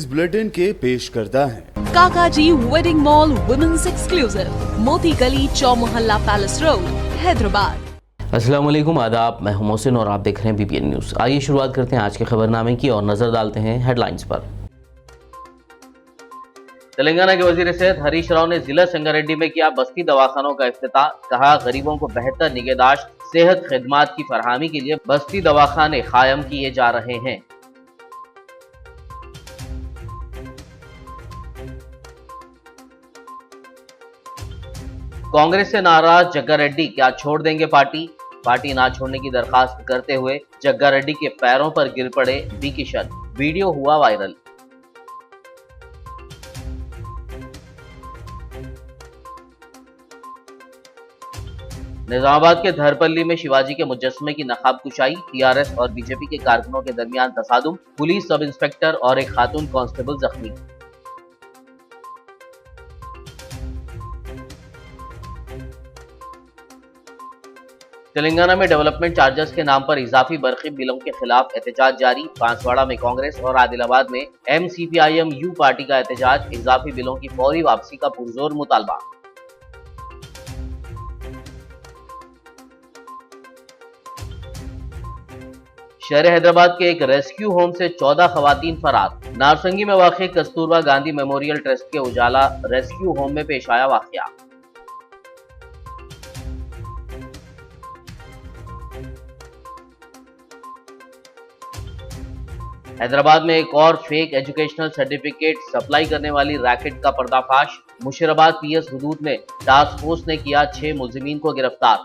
News bulletin के पेश करता है काकाजी वेडिंग मॉल वुमेन्स एक्सक्लूसिव, मोती गली, चौमुहल्ला पैलेस रोड, हैदराबाद। अस्सलाम वालेकुम, आदाब। मैं हूं मोहसिन और आप देख रहे हैं बीपीएन न्यूज़। आइए शुरुआत करते हैं आज के खबरनामे की और नजर डालते हैं हेडलाइंस पर। तेलंगाना के वजीर सेहत हरीश राव ने जिला संगारेड्डी में किया बस्ती दवाखानों का इफ्तिताह। कहा, गरीबों को बेहतर निगहदाश्त सेहत खिदमात की फरहमी के लिए बस्ती दवाखाने कायम किए जा रहे हैं। कांग्रेस से नाराज जग्गा रेड्डी क्या छोड़ देंगे पार्टी ना छोड़ने की दरखास्त करते हुए जग्गा रेड्डी के पैरों पर गिर पड़े बी किशन। वीडियो हुआ वायरल। निजामाबाद के धरपल्ली में शिवाजी के मुजस्समे की नकाब कुशाई। टीआरएस और बीजेपी के कारकुनों के दरमियान तसादुम। पुलिस सब इंस्पेक्टर और एक खातून कांस्टेबल जख्मी। तेलंगाना में डेवलपमेंट चार्जेस के नाम पर इजाफी बरकी बिलों के खिलाफ एहतजाज जारी। बांसवाड़ा में कांग्रेस और आदिलाबाद में एमसीपीआईएम यू पार्टी का एहतजाज। इजाफी बिलों की फौरी वापसी का पुरजोर मुतालबा। शहर हैदराबाद के एक रेस्क्यू होम से 14 खवातीन फरार। नारसंगी में वाक़ कस्तूरबा गांधी मेमोरियल ट्रस्ट के उजाला रेस्क्यू होम में पेश आया वाक़या। हैदराबाद में एक और फेक एजुकेशनल सर्टिफिकेट सप्लाई करने वाली रैकेट का पर्दाफाश। मुशीराबाद पीएस हुदूद में टास्क फोर्स ने किया 6 मुलजिमीन को गिरफ्तार।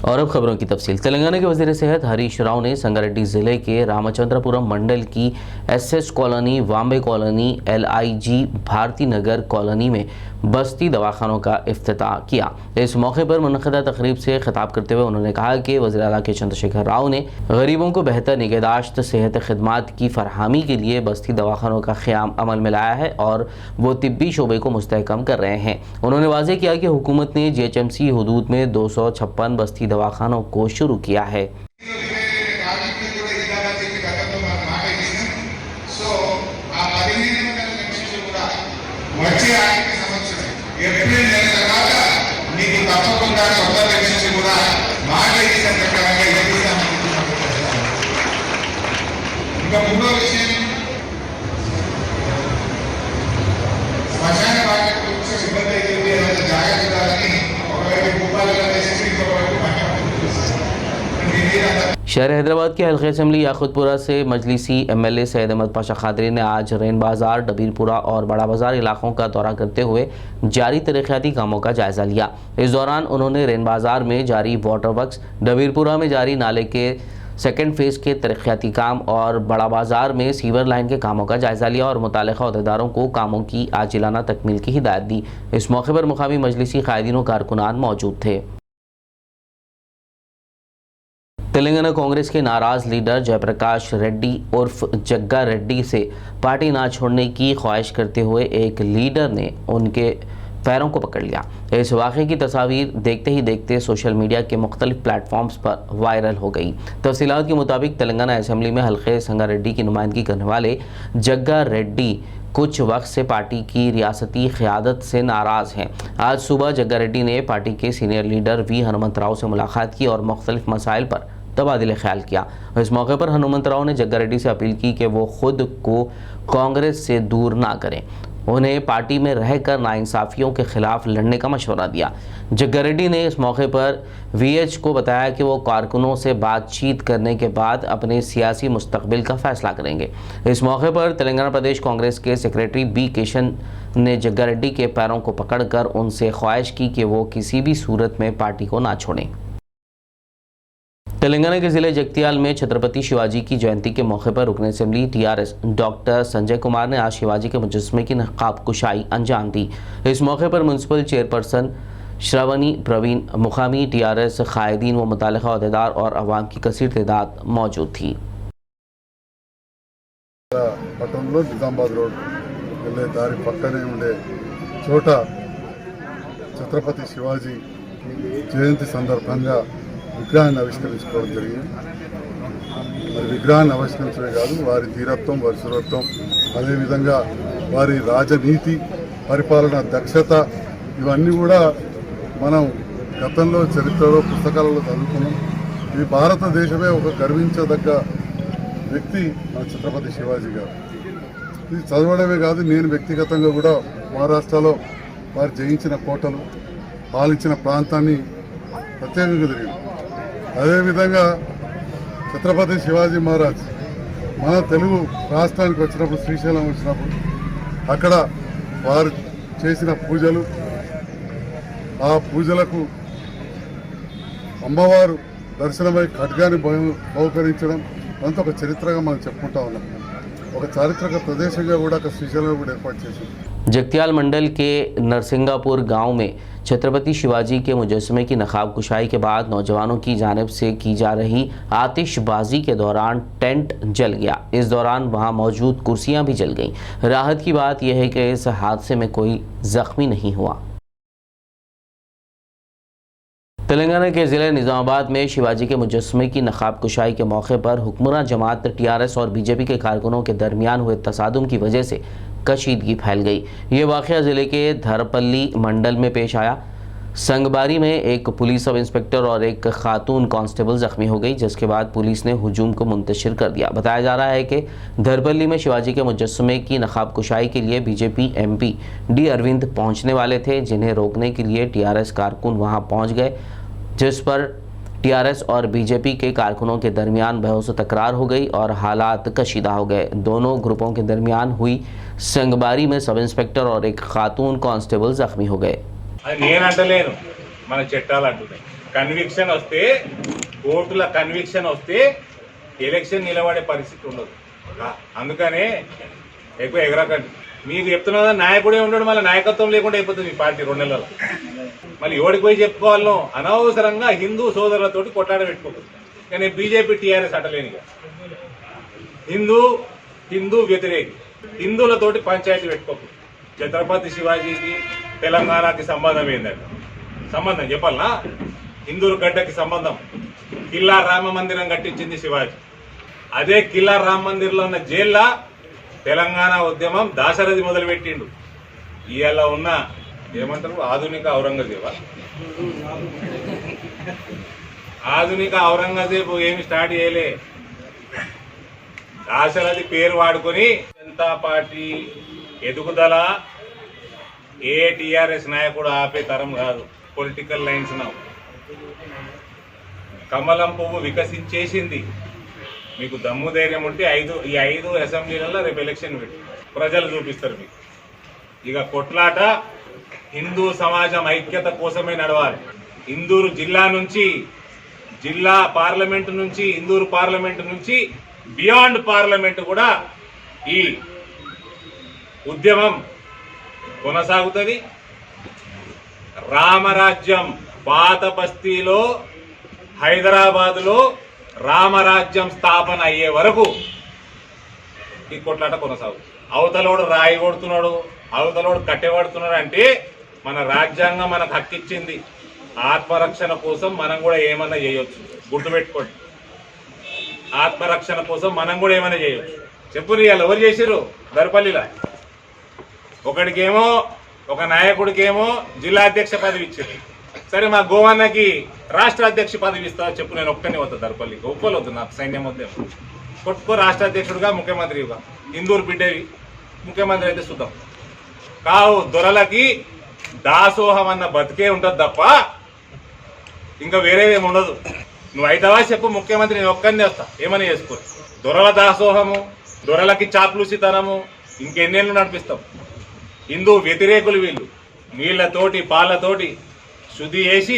और अब खबरों की तफसील। तेलंगाना के वजीर सेहत हरीश राव ने संगारेड्डी जिले के रामचंद्रपुरम मंडल की SS colony, Vambay colony, LIG Bharathi Nagar colony में बस्ती दवाखानों का इफ्तिताह किया। इस मौके पर मुनक़दा तकरीब से खिताब करते हुए उन्होंने कहा कि वज़ीर आला के चंद्रशेखर राव ने गरीबों को बेहतर निगहदाश्त सेहत खिदमात की फरहमी के लिए बस्ती दवाखानों का क़याम अमल में लाया है और वो तिब्बी शोबे को मुस्तहकम कर रहे हैं। उन्होंने वाज़ेह किया कि हुकूमत ने जीएचएमसी हुदूद में 256 बस्ती दवाखानों को शुरू किया है। ఏప్రిల్ నెల తర్వాత మీకు తప్పకుండా కొత్త పెన్షన్ కూడా మాట ఇచ్చిన ప్రకారంగా ఇప్పిస్తామని ఇంకా మూడో విషయం, శ్మశాన వాటికి కొంచెం ఇబ్బంది అవుతుంది, ఏదైనా జాగ్రత్తని ఒకవైపు భూపాలలో వేసేసి ఇంకొకవైపు शहर हैदराबाद के हल्के असम्बली याकुतपुरा से मजलिसी एमएलए सैयद अहमद पाशा खादरी ने आज रेन बाजार, डबीरपुरा और बड़ा बाजार इलाकों का दौरा करते हुए जारी तरक्याती कामों का जायजा लिया। इस दौरान उन्होंने रेन बाजार में जारी वाटर वर्क्स, डबीरपुरा में जारी नाले के सेकेंड फेज के तरक्याती काम और बड़ा बाजार में सीवर लाइन के कामों का जायजा लिया और मुतालिका अहदेदारों को कामों की आजिलाना तकमील की हिदायत दी। इस मौके पर मुकामी मजलिसी कायदीन और कारकुनान मौजूद थे। तेलंगाना कांग्रेस के नाराज लीडर जयप्रकाश रेड्डी उर्फ जग्गा रेड्डी से पार्टी ना छोड़ने की ख्वाहिश करते हुए एक लीडर ने उनके पैरों को पकड़ लिया। इस वाक़े की तस्वीर देखते ही देखते सोशल मीडिया के मुख्तलिफ प्लेटफॉर्म्स पर वायरल हो गई। तफसीलात के मुताबिक तेलंगाना असम्बली में हल्के संगारेड्डी की नुमाइंदगी करने वाले जग्गा रेड्डी कुछ वक्त से पार्टी की रियासती क़यादत से नाराज़ हैं। आज सुबह जग्गा रेड्डी ने पार्टी के senior leader V Hanumanth Rao से मुलाकात की और मुख्तलिफ मसाइल पर तबादिले ख्याल किया। इस मौके पर हनुमंत राव ने जग्गा रेड्डी से अपील की कि वो खुद को कांग्रेस से दूर ना करें। उन्हें पार्टी में रहकर नाइंसाफ़ियों के खिलाफ लड़ने का मशवरा दिया। जग्गा रेड्डी ने इस मौके पर वीएच को बताया कि वो कारकुनों से बातचीत करने के बाद अपने सियासी मुस्तकबिल का फैसला करेंगे। इस मौके पर तेलंगाना प्रदेश कांग्रेस के सेक्रेटरी बी किशन ने जग्गा रेड्डी के पैरों को पकड़कर उनसे ख्वाहिश की कि वो किसी भी सूरत में पार्टी को ना छोड़ें। तेलंगाना के जिले जगतियाल में छत्रपति शिवाजी की जयंती के मौके पर रुकन assembly TRS doctor Sanjay Kumar ने आज शिवाजी के मुजस्समे की नकाब कुशाई अंजाम दी। इस मौके पर म्यूनसिपल चेयरपर्सन श्रवणी प्रवीण, मुकामी टीआरएस कायदीन व मुतालिका अहदेदार और अवाम की कसीर तादाद मौजूद थी। छत्रपति शिवाजी जयंती संदर्भंगा విగ్రహాన్ని ఆవిష్కరించుకోవడం జరిగింది। మరి విగ్రహాన్ని ఆవిష్కరించడమే కాదు, వారి ధీరత్వం, వారి శూరత్వం, అదేవిధంగా వారి రాజనీతి, పరిపాలన దక్షత, ఇవన్నీ కూడా మనం గతంలో చరిత్రలో పుస్తకాలలో చదువుకున్నాం. ఈ భారతదేశమే ఒక గర్వించదగ్గ వ్యక్తి మన ఛత్రపతి శివాజీ గారు. ఇది చదవడమే కాదు, నేను వ్యక్తిగతంగా కూడా మహారాష్ట్రలో వారు జయించిన కోటలు, పాలించిన ప్రాంతాన్ని ప్రత్యేకంగా తిరిగింది. అదేవిధంగా ఛత్రపతి శివాజీ మహారాజ్ మన తెలుగు రాష్ట్రానికి వచ్చినప్పుడు, శ్రీశైలం వచ్చినప్పుడు అక్కడ వారు చేసిన పూజలు, ఆ పూజలకు అమ్మవారు దర్శనమై ఖడ్గాన్ని బహుకరించడం అంతా ఒక చరిత్రగా మనం చెప్పుకుంటా ఉన్నాం. ఒక చారిత్రక ప్రదేశంగా కూడా శ్రీశైలం కూడా ఏర్పాటు చేసింది. जगत्याल मंडल के नरसिंगापुर गांव में छत्रपति शिवाजी के मुजस्समे की नकाब कुशाई के बाद नौजवानों की जानिब से की जा रही आतिशबाजी के दौरान टेंट जल गया। इस दौरान वहां मौजूद कुर्सियां भी जल गईं। राहत की बात यह है कि इस हादसे में कोई जख्मी नहीं हुआ। तेलंगाना के ज़िले निज़ामाबाद में शिवाजी के मुजस्समे की नकाब कुशाई के मौके पर हुक्मरान जमात टीआरएस और बीजेपी के कारकुनों के दरमियान हुए तसादुम की वजह से कशीदगी फैल गई। ये वाक़या ज़िले के धरपल्ली मंडल में पेश आया। संगबारी में एक पुलिस सब इंस्पेक्टर और एक खातून कांस्टेबल जख्मी हो गई, जिसके बाद पुलिस ने हुजूम को मुंतशिर कर दिया। बताया जा रहा है कि धरपल्ली में शिवाजी के मुजस्समे की नकाब कुशाई के लिए बीजेपी एमपी डी अरविंद पहुंचने वाले थे, जिन्हें रोकने के लिए टीआरएस कारकुन वहां पहुंच गए, जिस पर टीआरएस और बीजेपी के कारकुनों के दरमियान बहस तकरार हो गई और हालात कशीदा हो गए। दोनों ग्रुपों के दरमियान हुई संगबारी में सब इंस्पेक्टर और एक खातून कांस्टेबल जख्मी हो गए। నేనంటలేను, మన చట్టాలు అంటున్నాయి. కన్విక్షన్ వస్తే, కోర్టుల కన్విక్షన్ వస్తే ఎలక్షన్ నిలబడే పరిస్థితి ఉండదు. అందుకనే ఎక్కువ ఎగరకండి. మీకు చెప్తున్నా నాయకుడే ఉండడు, మళ్ళీ నాయకత్వం లేకుండా అయిపోతుంది మీ పార్టీ 2 నెలల్లో. మళ్ళీ ఎవరికి పోయి చెప్పుకోవాలను? అనవసరంగా హిందూ సోదరులతోటి కొట్లాడ పెట్టుకోకూడదు. కానీ బీజేపీ టీఆర్ఎస్ అంటలేని హిందూ వ్యతిరేకి, హిందువులతోటి పంచాయతీ పెట్టుకోకూడదు. ఛత్రపతి శివాజీకి తెలంగాణకి సంబంధం ఏంటంటే, సంబంధం చెప్పాలనా? హిందువుల గడ్డకి సంబంధం. కిల్లా రామ మందిరం కట్టించింది శివాజీ. అదే కిల్లా రామ మందిర్లో ఉన్న జైల్లో తెలంగాణ ఉద్యమం దాశరథి మొదలుపెట్టిండు. ఇవాళ ఉన్న ఏమంటారు, ఆధునిక ఔరంగజేబా? ఆధునిక ఔరంగజేబు ఏమి స్టార్ట్ చేయలే. దాశరథి పేరు వాడుకొని జనతా పార్టీ ఎదుగుదల ఏ టీఆర్ఎస్ నాయకుడు ఆపే తరం కాదు. పొలిటికల్ లైన్స్ నా కమలం పువ్వు వికసించేసింది. మీకు దమ్ము ధైర్యం ఉంటే ఈ ఐదు అసెంబ్లీలలో రేపు ఎలక్షన్ పెట్టి ప్రజలు చూపిస్తారు మీకు. ఇక కొట్లాట హిందూ సమాజం ఐక్యత కోసమే నడవాలి. ఇందూరు జిల్లా నుంచి, జిల్లా పార్లమెంటు నుంచి, ఇందూరు పార్లమెంటు నుంచి బియాండ్ పార్లమెంట్ కూడా ఈ ఉద్యమం కొనసాగుతుంది. రామరాజ్యం పాత బస్తీలో, హైదరాబాదులో రామరాజ్యం స్థాపన అయ్యే వరకు ఈ కొట్లాట కొనసాగుతుంది. అవతలోడు రాయి కొడుతున్నాడు, అవతలోడు కట్టెబడుతున్నాడు అంటే మన రాజ్యాంగం మనకు హక్కిచ్చింది. ఆత్మరక్షణ కోసం మనం కూడా ఏమన్నా చేయొచ్చు. గుర్తుపెట్టుకోండి, ఆత్మరక్షణ కోసం మనం కూడా ఏమైనా చేయొచ్చు. చెప్పు ఇవాళ ఎవరు చేసిర్రు? దర్పల్లిలో ఒకడికేమో, ఒక నాయకుడికేమో జిల్లా అధ్యక్ష పదవి ఇచ్చారు. సరే, మా గోవన్నకి రాష్ట్ర అధ్యక్ష పదవి ఇస్తా చెప్పు, నేను ఒక్కనే వద్దా దర్పల్లికి? ఒప్పుకోవద్దు, నాకు సైన్యం వద్దే. కొట్టుకో రాష్ట్ర అధ్యక్షుడుగా, ముఖ్యమంత్రిగా. ఇందూరు బిడ్డవి ముఖ్యమంత్రి అయితే చూద్దాం. కావు దొరలకి దాసోహం అన్న బతికే ఉంటుంది తప్ప ఇంకా వేరేదేమి ఉండదు. నువ్వు అయితవా చెప్పు ముఖ్యమంత్రి, నేను ఒక్కనే వస్తా, ఏమని చేసుకో. దొరల దాసోహము, దొరలకి చాప్లూసితనము ఇంకెన్నేళ్ళు నడిపిస్తాం. హిందూ వ్యతిరేకులు వీళ్ళు. నీళ్లతోటి పాలతోటి శుద్ధి చేసి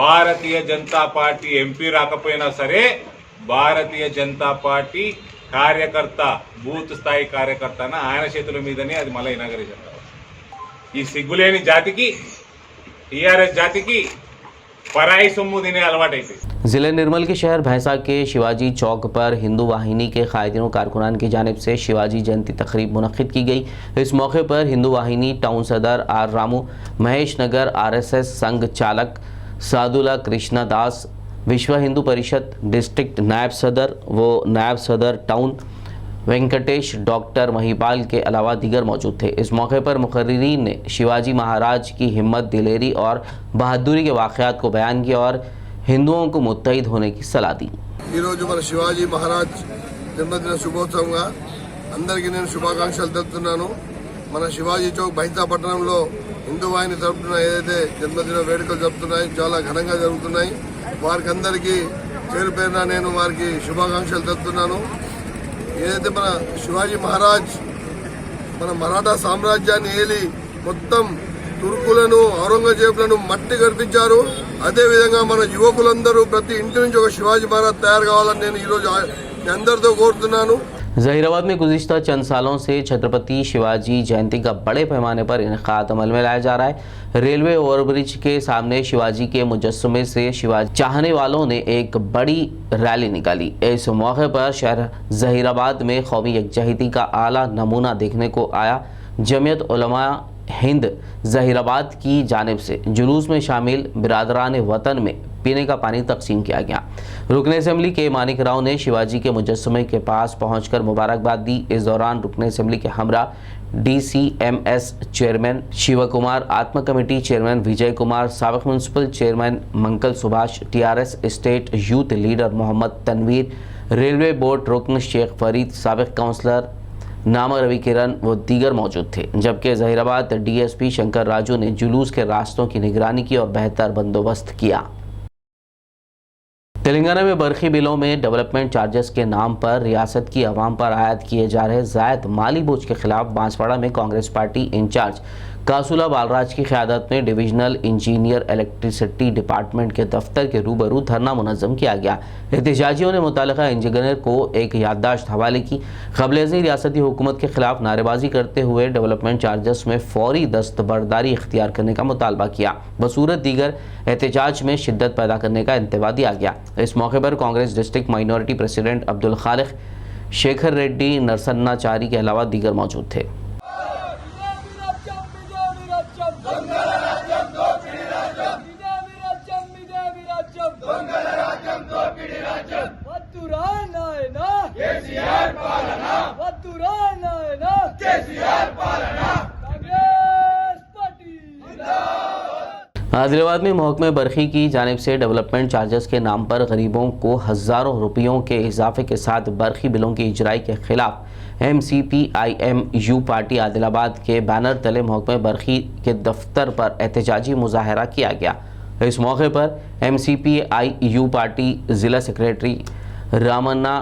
భారతీయ జనతా పార్టీ ఎంపీ రాకపోయినా సరే భారతీయ జనతా పార్టీ కార్యకర్త, బూత్ స్థాయి కార్యకర్త ఆయన చేతుల మీదనే అది మళ్ళీ ఇనాగరేషన్. ఈ సిగ్గులేని జాతికి, టీఆర్ఎస్ జాతికి पराई सोमू देने अलवाट। जिले निर्मल के शहर भैंसा के शिवाजी चौक पर हिंदू वाहिनी के कायदीन कारकुनान की जानिब से शिवाजी जयंती तकरीब मुनक्किद की गई। इस मौके पर हिंदू वाहिनी टाउन सदर आर रामू, महेश नगर RSS संघ चालक सादुला कृष्णा दास, विश्व हिंदू परिषद डिस्ट्रिक्ट नायब सदर व नायब सदर टाउन वेंकटेश डॉक्टर महिपाल के अलावा दीगर मौजूद थे। इस मौके पर मुकर्रिरीन ने शिवाजी महाराज की हिम्मत, दिलेरी और बहादुरी के वाक़यात को बयान किया और हिंदुओं को मुत्तहिद होने की सलाह दी। మన శివాజీ మహారాజ్ జన్మదిన శుభోత్సవంగా అందరికీ నేను శుభాకాంక్షలు తెలుపుతున్నాను। మన శివాజీ చౌక్ బహితా పట్టణంలో హిందూ వాహిని తరపున ఏదైతే జన్మదిన వేడుకలు జరుపుతున్నాయి చాలా ఘనంగా జరుగుతున్నాయి। వారికి అందరికీ పేరు పేరున నేను వారికి శుభాకాంక్షలు తెలుపుతున్నాను। ఏదైతే మన శివాజీ మహారాజ్ మన మరాఠా సామ్రాజ్యాన్ని ఏలి మొత్తం తుర్కులను, ఔరంగజేబులను మట్టి కనిపించారు। అదేవిధంగా మన యువకులందరూ ప్రతి ఇంటి నుంచి ఒక శివాజీ మహారాజ్ తయారు కావాలని నేను ఈరోజు అందరితో కోరుతున్నాను। जहीराबाद में गुज़िश्ता चंद सालों से छत्रपति शिवाजी जयंती का बड़े पैमाने पर इनेकाद अमल में लाया जा रहा है। रेलवे ओवरब्रिज के सामने शिवाजी के मुजस्समे से शिवाजी चाहने वालों ने एक बड़ी रैली निकाली। इस मौके पर शहर जहीराबाद में कौमी यकजहती का आला नमूना देखने को आया। जमीयत उलमा हिंद जहीराबाद की जानिब से जुलूस में शामिल बिरादरान वतन में पीने का पानी तकसीम किया गया। रुकन असेंबली के मानिक राव ने शिवाजी के मुजस्समे के पास पहुंचकर मुबारकबाद दी। इस दौरान रुकन असेंबली के हमरा DCMS चेयरमैन शिव कुमार, आत्मा कमेटी चेयरमैन विजय कुमार, साबिक municipal chairman Mankal Subhash, TRS state youth leader Mohammed Tanveer, railway board रुकन शेख फरीद, साबिक काउंसलर नामा रवि किरण व दीगर मौजूद थे। जबकि जहीराबाद DSP शंकर राजू ने जुलूस के रास्तों की निगरानी की और बेहतर बंदोबस्त किया। तेलंगाना में बरखी बिलों में डेवलपमेंट चार्जेस के नाम पर रियासत की आवाम पर आयद किए जा रहे जायद माली बोझ के खिलाफ बांसवाड़ा में कांग्रेस पार्टी इंचार्ज कासुला बालराज की क़यादत में डिविजनल इंजीनियर इलेक्ट्रिसिटी डिपार्टमेंट के दफ्तर के रूबरू धरना मुनज़्ज़म किया गया। एहतजाजियों ने मुतल्लिक़ा इंजीनियर को एक याददाश्त हवाले की। क़ब्ल-ए-ज़ीं रियासती हुकूमत के खिलाफ नारेबाजी करते हुए डेवलपमेंट चार्जेस में फौरी दस्तबरदारी इख्तियार करने का मुतालबा किया। बसूरत दीगर एहतजाज में शिद्दत पैदा करने का इंतबा दिया गया। इस मौके पर Congress district minority president Abdul Khaliq, Shekhar Reddy, नरसन्नाचारी के अलावा दीगर मौजूद थे। आदिलाबाद में महकमे बरखी की जानिब से डेवलपमेंट चार्जेस के नाम पर गरीबों को हज़ारों रुपयों के इजाफे के साथ बरखी बिलों की इजराई के खिलाफ MCPIMU पार्टी आदिलाबाद के बैनर तले महकमे बरखी के दफ्तर पर एहतजाजी मुजाहरा किया गया। इस मौके पर MCPIU पार्टी ज़िला सेक्रेटरी रामन्ना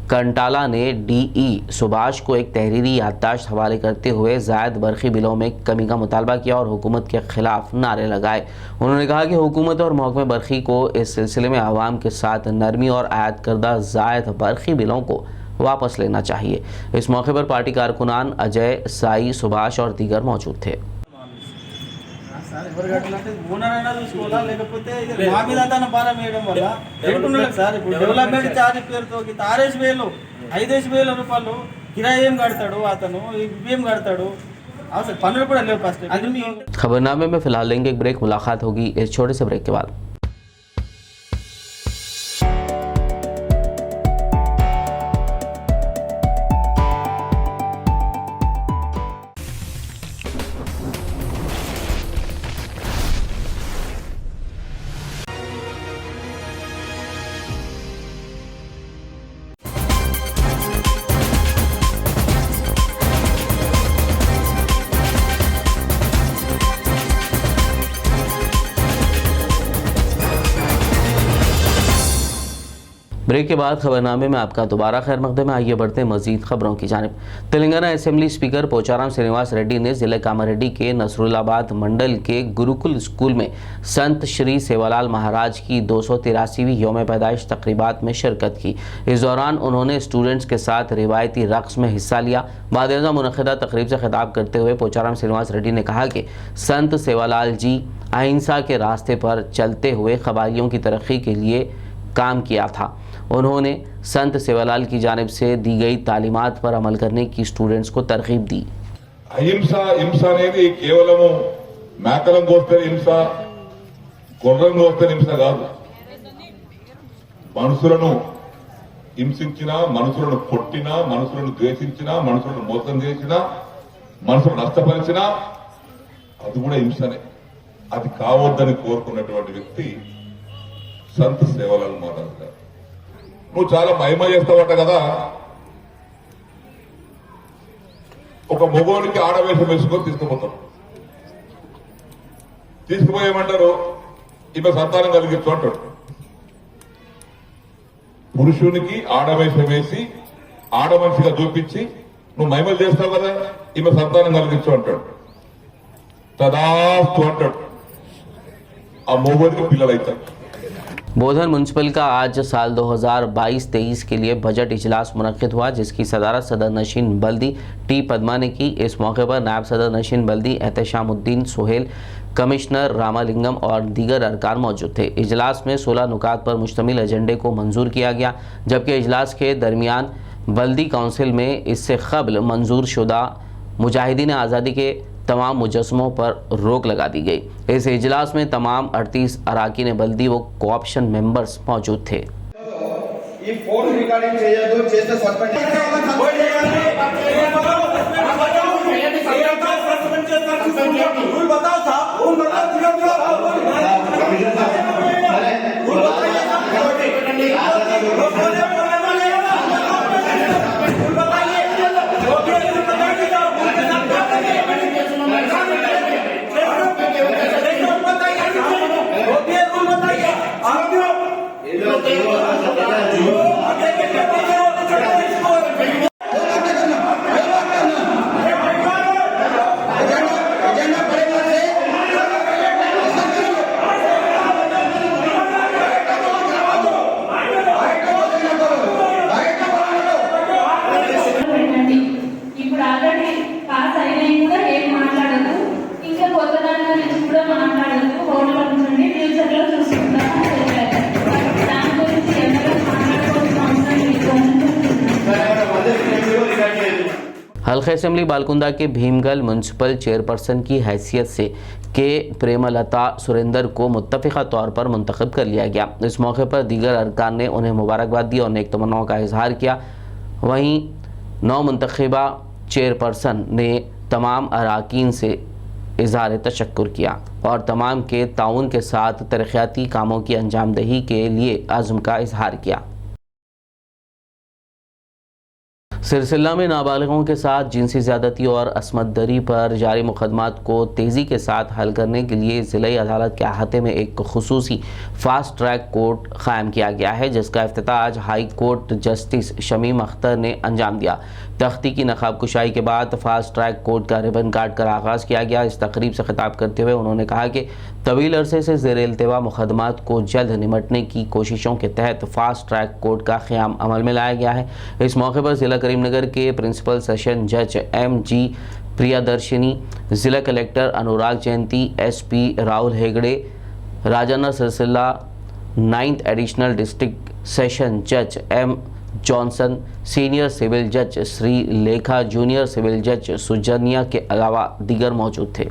कंटाला ने DE सुभाष को एक तहरीरी याददाश्त हवाले करते हुए जायद बरखी बिलों में कमी का मुतालबा किया और हुकूमत के खिलाफ नारे लगाए। उन्होंने कहा कि हुकूमत और महकमे बरखी को इस सिलसिले में आवाम के साथ नरमी और आयद करदा जायद बरखी बिलों को वापस लेना चाहिए। इस मौके पर पार्टी कारकुनान अजय, साई, सुभाष और दीगर मौजूद थे। డెవలప్మెంట్ ఛార్జ్ పేరుతో 6,000 5,000 రూపాయలు కిరాయి ఏం కడతాడు అతను, ఏం కడతాడు, అసలు పనులు కూడా లేవు ఫస్ట్। खबरनामे में फिलहाल लेंगे एक ब्रेक। मुलाकात होगी इस छोटे से ब्रेक के बाद। ब्रेक के बाद खबरनामे में आपका दोबारा खैर मकदम है। आइए बढ़ते हैं मजीद खबरों की जानिब। तेलंगाना असेंबली स्पीकर पोचाराम श्रीनिवास रेड्डी ने जिले कामारेड्डी के नसरुल्लाबाद मंडल के गुरुकुल स्कूल में संत श्री सेवालाल महाराज की 283वीं यौम पैदाइश तकरीबात में शिरकत की। इस दौरान उन्होंने स्टूडेंट्स के साथ रिवायती रक़्स में हिस्सा लिया। बाद-ए-ज़ा मुनक़िदा तकरीब से खिताब करते हुए पोचाराम श्रीनिवास रेड्डी ने कहा कि संत सेवालाल जी अहिंसा के रास्ते पर चलते हुए क़बायलियों की तरक्की के लिए काम किया था। उन्होंने संत सेवालाल की जानिब से दी गई तालीमात पर अमल करने की स्टूडेंट्स को तरगीब दी। अहिंसा हिंसा అనేది కేవలము మేకలం కోస్తరి హింస, గొర్రెం కోస్తరి హింస కాదు। మనుషులను హింసించినా, మనుషులను కొట్టినా, మనుషులను ద్వేషించినా, మనుషులను మోసం చేసినా, మనుషులను నష్టపరిచినా అది కూడా హింసనే. అది కావద్దని కోరుకున్నటువంటి వ్యక్తి సంత్ సేవలాల్ మహారాజ్ గారు. నువ్వు చాలా మహిమ చేస్తావట కదా, ఒక మగోడికి ఆడవేషం వేసుకొని తీసుకుపోతాం. తీసుకుపోయేమంటారు, ఈమె సంతానం కలిగించు అంటాడు. పురుషునికి ఆడవేషం వేసి ఆడమనిషిగా చూపించి నువ్వు మహిమలు చేస్తావు కదా, ఈమె సంతానం కలిగించు అంటాడు. తదాస్తు అంటాడు. ఆ మగోడికి పిల్లలు అవుతారు. बोधन म्यूनसिपल का आज साल 2022-23 के लिए बजट इजलास मुनक्किद हुआ, जिसकी सदारत सदर नशीन बल्दी टी पद्मा ने की। इस मौके पर नायब सदर नशीन बल्दी एहतशामुद्दीन सोहेल, कमिश्नर रामालिंगम और दीगर अरकान मौजूद थे। इजलास में 16 नुकात पर मुश्तमिल एजेंडे को मंजूर किया गया, जबकि इजलास के दरमियान बल्दी काउंसिल में इससे कबल मंजूर शुदा मुजाहिदीन आज़ादी के तमाम मुजस्मों पर रोक लगा दी गई। इस इजलास में तमाम 38 अराकीन बल्दी व कोऑप्शन मेंबर्स मौजूद थे। ఇప్పుడు ఆల్రెడీ పాస్ అయినాయి కూడా ఏం మాట్లాడదు, ఇంకా కొత్త దాని గురించి కూడా మాట్లాడదు. హోటల్ నుండి ఫ్యూచర్ లో చూసుకుంటాము దాని గురించి ఎవరైనా మాట్లాడుకోవాల్సిన అవసరం లేదు. हल्का असेंबली बालकुंदा के भीमगल म्यूनसिपल चेयरपर्सन की हैसियत से के प्रेमलता सुरेंद्र को मुत्तफ़िक़ा तौर पर मुंतखब कर लिया गया। इस मौके पर दीगर अरकान ने उन्हें मुबारकबाद दी और नेक तमन्नाओं का इजहार किया। वहीं नौ मुंतखबा चेयरपर्सन ने तमाम अराकीन से इजहार तशक्कुर किया और तमाम के ताउन के साथ तरक्याती कामों की अंजामदही के लिए आज़म का इजहार किया। सिलसिला में नाबालिगों के साथ जिनसी ज़्यादती और असमत दरी पर जारी मुकदमात को तेज़ी के साथ हल करने के लिए ज़िला अदालत के अहाते में एक खुसूसी फ़ास्ट ट्रैक कोर्ट क़ायम किया गया है, जिसका इफ्तिताह आज high court justice Shamim Akhtar ने अंजाम दिया। तख्ती की नकाब कुशाई के बाद फ़ास्ट ट्रैक कोर्ट का रिबन काट कर आगाज़ किया गया। इस तकरीब से खिताब करते हुए उन्होंने कहा कि तवील अरसे से ज़ेर इल्तिवा मुकदमात को जल्द निमटने की कोशिशों के तहत फ़ास्ट ट्रैक कोर्ट का क़याम अमल में लाया गया है। इस मौके पर ज़िला करीमनगर के प्रिंसिपल सेशन जज MG प्रियदर्शिनी, ज़िला कलेक्टर अनुराग जयंती, SP राहुल हेगड़े, राजाना सिलसिला 9th एडिशनल डिस्ट्रिक्ट सेशन जज M जॉनसन, सीनियर सिविल जज श्री लेखा, जूनियर सिविल जज सुजनिया के अलावा दीगर मौजूद थे।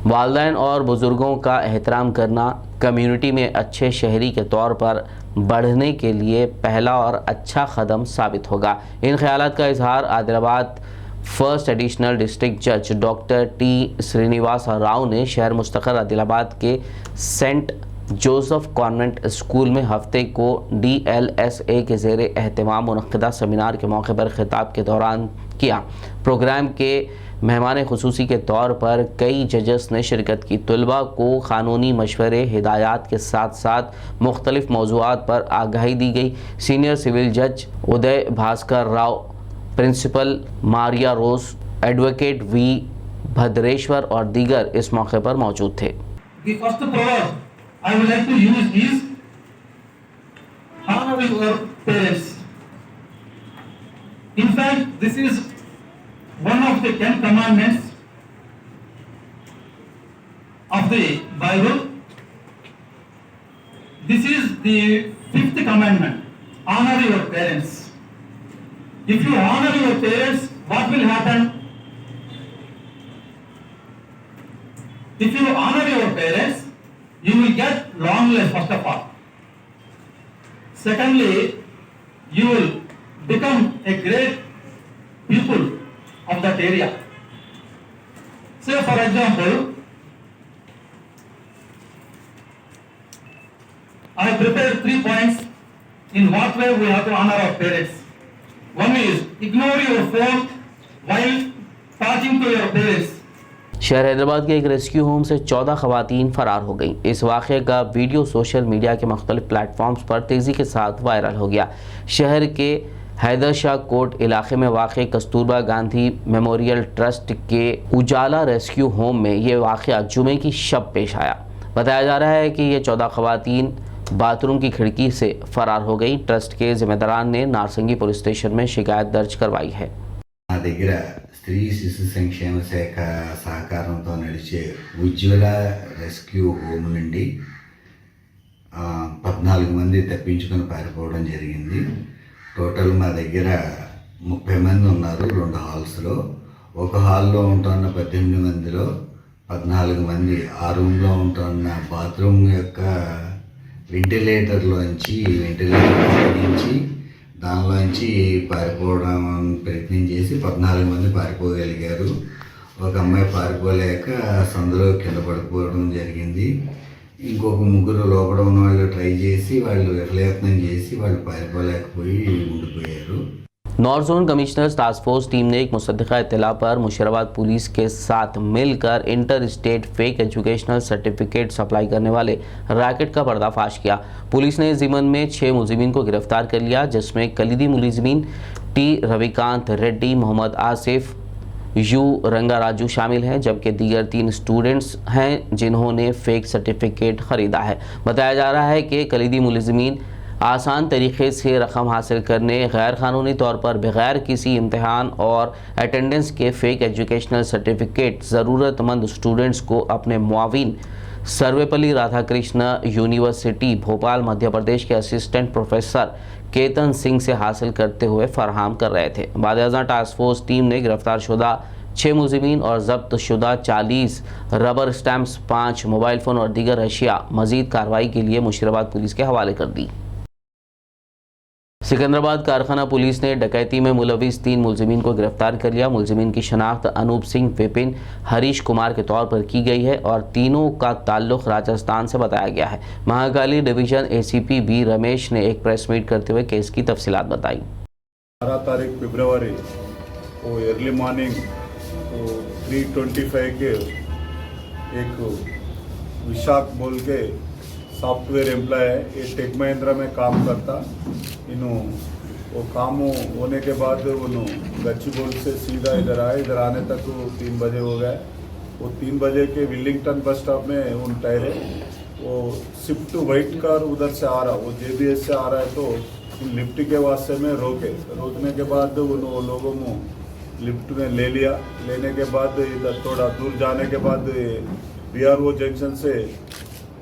वालिदैन और बुज़ुर्गों का एहतराम करना कम्युनिटी में अच्छे शहरी के तौर पर बढ़ने के लिए पहला और अच्छा कदम साबित होगा। इन ख्यालात का इजहार आदिलाबाद फर्स्ट एडिशनल डिस्ट्रिक्ट जज डॉक्टर T श्रीनिवास राव ने शहर मुस्तक़र आदिलाबाद के सेंट जोसेफ कॉन्वेंट स्कूल में हफ्ते को DLSA के ज़ेर एहतमाम मुनक़्क़दा सेमिनार के मौके पर खिताब के दौरान किया। प्रोग्राम के मेहमान खुसूसी के तौर पर कई जजेस ने शिरकत की। तलबा को क़ानूनी मशवरे हिदायत के साथ साथ मुख्तलिफ मौज़ूआत पर आगाही दी गई। सीनियर सिविल जज उदय भास्कर राव, प्रिंसिपल मारिया रोज, एडवोकेट V भद्रेश्वर और दीगर इस मौके पर मौजूद थे। The first proverb I would like to use is honor your parents. In fact, this is one of the 10 commandments of the Bible. This is the 5th commandment. Honor your parents. If you honor your parents, what will happen? If you honor your parents, you will get long life first of all. Secondly, you will become a great people of that area. Say for example, I have prepared 3 points in what way we have to honor our parents. One is ignore your phone while talking to your parents. शहर हैदराबाद के एक rescue home से 14 खवातीन फरार हो गईं। इस वाक़े का वीडियो सोशल मीडिया के मुख्तलिफ प्लेटफॉर्म्स पर तेज़ी के साथ वायरल हो गया। शहर के हैदर शाह कोट इलाके में वाक़े कस्तूरबा गांधी मेमोरियल ट्रस्ट के उजाला रेस्क्यू होम में ये वाक़या जुमे की शब पेश आया। बताया जा रहा है कि ये 14 खवातीन बाथरूम की खिड़की से फरार हो गई। ट्रस्ट के जिम्मेदारान ने नारसंगी पुलिस स्टेशन में शिकायत दर्ज करवाई है। స్త్రీ శిశు సంక్షేమ శాఖ సహకారంతో నడిచే ఉజ్వల రెస్క్యూ హోమ్ నుండి 14 మంది తప్పించుకొని పారిపోవడం జరిగింది. టోటల్ మా దగ్గర 30 మంది ఉన్నారు 2 హాల్స్లో. ఒక హాల్లో ఉంటున్న 18 మందిలో 14 మంది ఆ రూమ్లో ఉంటున్న బాత్రూమ్ యొక్క వెంటిలేటర్ నుంచి దానిలోంచి పారిపోవడం ప్రయత్నం చేసి 14 మంది పారిపోగలిగారు. ఒక అమ్మాయి పారిపోలేక సందులో కింద పడిపోవడం జరిగింది. ఇంకొక ముగ్గురు లోపల ఉన్న వాళ్ళు ట్రై చేసి వాళ్ళు విఫలయత్నం చేసి వాళ్ళు పారిపోలేకపోయి ఉండిపోయారు. North zone commissioners task force team ने एक मुसद्दिक़ा इत्तला पर मुशीराबाद पुलिस के साथ मिलकर inter state fake educational certificate supply करने वाले रैकेट का पर्दाफाश किया। पुलिस ने इस ज़िम्मन में 6 मुलजिमीन को गिरफ्तार कर लिया, जिसमें कलीदी मुलजिमीन टी रविकांत रेड्डी, मोहम्मद आसिफ, यू रंगाराजू शामिल हैं, जबकि दीगर 3 स्टूडेंट्स हैं जिन्होंने फेक सर्टिफिकेट ख़रीदा है। बताया जा रहा है कि कलीदी मुलजिमीन आसान तरीके से रकम हासिल करने, गैर कानूनी तौर पर बग़ैर किसी इम्तहान और अटेंडेंस के फ़ेक एजुकेशनल सर्टिफिकेट ज़रूरतमंद स्टूडेंट्स को अपने मुआविन सर्वेपल्ली राधाकृष्ण यूनिवर्सिटी भोपाल मध्य प्रदेश के असिस्टेंट प्रोफेसर केतन सिंह से हासिल करते हुए फराहम कर रहे थे। बाद टास्क फोर्स टीम ने गिरफ्तार शुदा 6 मुलजिमीन और जब्त शुदा 40 रबर स्टैम्प्स, 5 मोबाइल फ़ोन और दीगर अशिया मज़ीद कार्रवाई के लिए मुशीराबाद पुलिस के हवाले कर दी। सिकंदराबाद कारखाना पुलिस ने डकैती में मुलविस 3 मुलजिमीन को गिरफ्तार कर लिया। मुलजिमीन की शनाख्त अनूप सिंह, विपिन, हरीश कुमार के तौर पर की गई है और तीनों का ताल्लुक राजस्थान से बताया गया है। Mahakali division ACP B Ramesh ने एक प्रेस मीट करते हुए केस की तफसीलात बताई। 12 तारीख फरवरी को अर्ली मॉर्निंग 3:25 के एक विशाख बोल के सॉफ्टवेयर एम्प्लॉय है, ये टेक महिंद्रा में काम करता। वो काम होने के बाद गच्चीबोल से सीधा इधर आए। इधर आने तक 3 बजे हो गए। वो 3 बजे के विलिंगटन बस स्टॉप में उन ठहरे। वो स्विफ्ट वाइट कार उधर से आ रहा, वो JBS से आ रहा है, तो लिफ्ट के वास्ते में रोकने के बाद उन लोगों को लिफ्ट में ले लिया। लेने के बाद इधर थोड़ा दूर जाने के बाद BRO जंक्शन से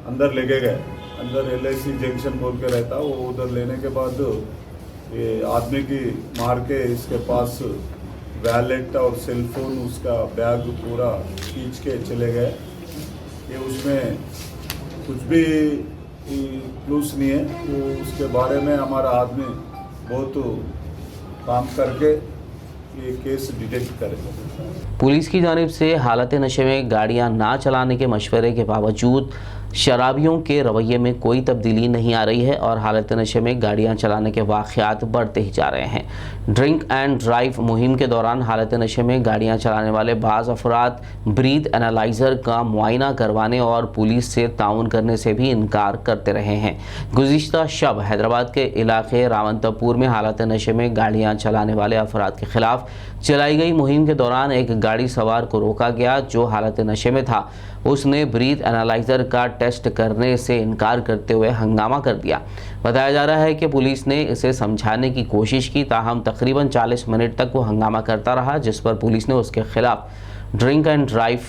अंदर लेके गए। अंदर LIC जंक्शन बोल के रहता, वो उधर लेने के बाद ये आदमी की मार के इसके पास वैलेट और सेलफोन, उसका बैग पूरा खींच के चले गए। ये उसमें कुछ भी क्लूस नहीं है। वो उसके बारे में हमारा आदमी बहुत काम करके ये केस डिटेक्ट करे। पुलिस की जानिब से हालत नशे में गाड़ियां ना चलाने के मशवरे के बावजूद शराबियों के रवैये में कोई तब्दीली नहीं आ रही है और हालत नशे में गाड़ियां चलाने के वाक़यात बढ़ते ही जा रहे हैं। ड्रिंक एंड ड्राइव मुहिम के दौरान हालत नशे में गाड़ियां चलाने वाले बाज़ अफराद ब्रीथ एनालाइज़र का मुआयना करवाने और पुलिस से ताउन करने से भी इनकार करते रहे हैं। गुज़िश्ता शब हैदराबाद के इलाके रावंतपुर में हालत नशे में गाड़ियाँ चलाने वाले अफराद के खिलाफ चलाई गई मुहिम के दौरान एक गाड़ी सवार को रोका गया जो हालत नशे में था। उसने ब्रीथ एनालाइज़र का टेस्ट करने से इनकार करते हुए हंगामा कर दिया। बताया जा रहा है कि पुलिस ने इसे समझाने की कोशिश की, ताहम तकरीबन 40 मिनट तक वो हंगामा करता रहा, जिस पर पुलिस ने उसके खिलाफ ड्रिंक एंड ड्राइव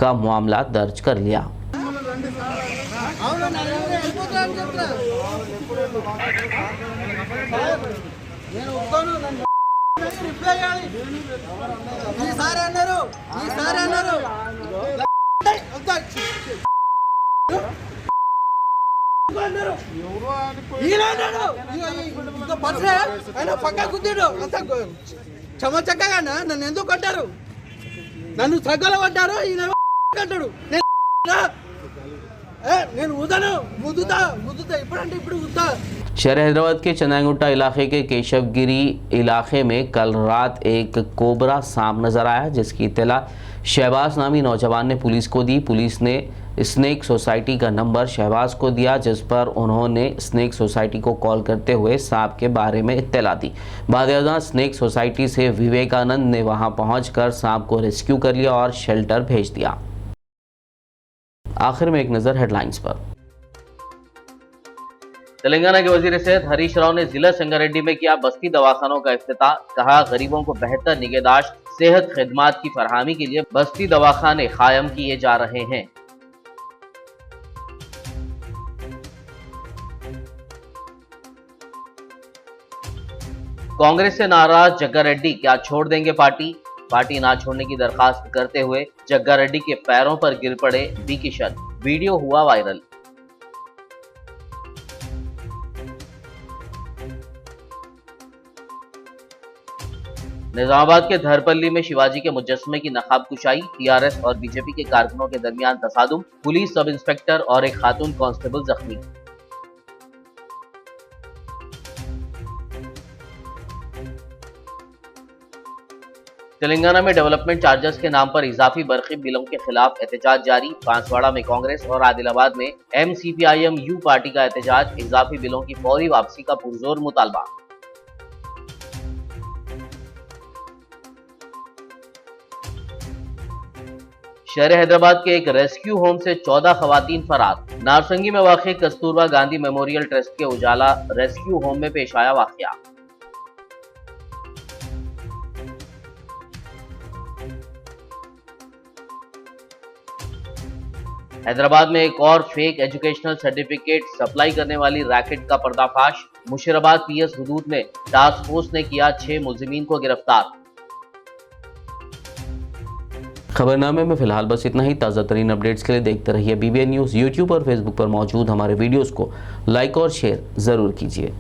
का मामला दर्ज कर लिया। అన్నారు ఈయన అన్నాడు ఇంకో పట్ల ఆయన పక్క కుద్దాడు అంత చమచక్కగా నన్ను ఎందుకు కొట్టారు నన్ను సగ్గల పడ్డారు ఈయన అంటాడు నేను ఉదను ముద్దుతా ఇప్పుడంటే ఇప్పుడు ఉద్దా शहर हैदराबाद के चंदागुट्टा इलाके के केशवगिरी इलाके में कल रात एक कोबरा सांप नजर आया, जिसकी इत्तला शहबाज नामी नौजवान ने पुलिस को दी। पुलिस ने स्नेक सोसाइटी का नंबर शहबाज को दिया, जिस पर उन्होंने स्नेक सोसाइटी को कॉल करते हुए सांप के बारे में इत्तला दी। बाद स्नेक सोसाइटी से विवेकानंद ने वहां पहुंचकर सांप को रेस्क्यू कर लिया और शेल्टर भेज दिया। आखिर में एक नजर हेडलाइंस पर। तेलंगाना के वजीर सेहत हरीश राव ने जिला संगारेड्डी में किया बस्ती दवाखानों का इफ्तिताह। कहा, गरीबों को बेहतर निगहदाश्त सेहत खिदमात की फरहमी के लिए बस्ती दवाखाने कायम किए जा रहे हैं। कांग्रेस से नाराज जग्गा रेड्डी क्या छोड़ देंगे पार्टी ना छोड़ने की दरखास्त करते हुए जग्गा रेड्डी के पैरों पर गिर पड़े बी किशन। वीडियो हुआ वायरल। निजामाबाद के धरपल्ली में शिवाजी के मुजस्समे की नकाब कुशाई। टीआरएस और बीजेपी के कारकुनों के दरमियान तसादुम। पुलिस सब इंस्पेक्टर और एक खातून कांस्टेबल जख्मी। तेलंगाना में डेवलपमेंट चार्जेस के नाम पर इजाफी बरकी बिलों के खिलाफ एहतजाज जारी। बांसवाड़ा में कांग्रेस और आदिलाबाद में एमसीपीआईएम यू पार्टी का एहतजाज। इजाफी बिलों की फौरी वापसी का पुरजोर मुतालबा। शहर हैदराबाद के एक रेस्क्यू होम से 14 खवातीन फरार। नारसंगी में वाक़ कस्तूरबा गांधी मेमोरियल ट्रस्ट के उजाला रेस्क्यू होम में पेश आया वाक़या। हैदराबाद में एक और फेक एजुकेशनल सर्टिफिकेट सप्लाई करने वाली रैकेट का पर्दाफाश। मुशीराबाद पीएस हुदूद में टास्क फोर्स ने किया 6 मुलजिमीन को गिरफ्तार। खबरनामे में फिलहाल बस इतना ही। ताज़ा तरीन अपडेट्स के लिए देखते रहिए BBN न्यूज़। यूट्यूब और फेसबुक पर मौजूद हमारे वीडियोस को लाइक और शेयर ज़रूर कीजिए।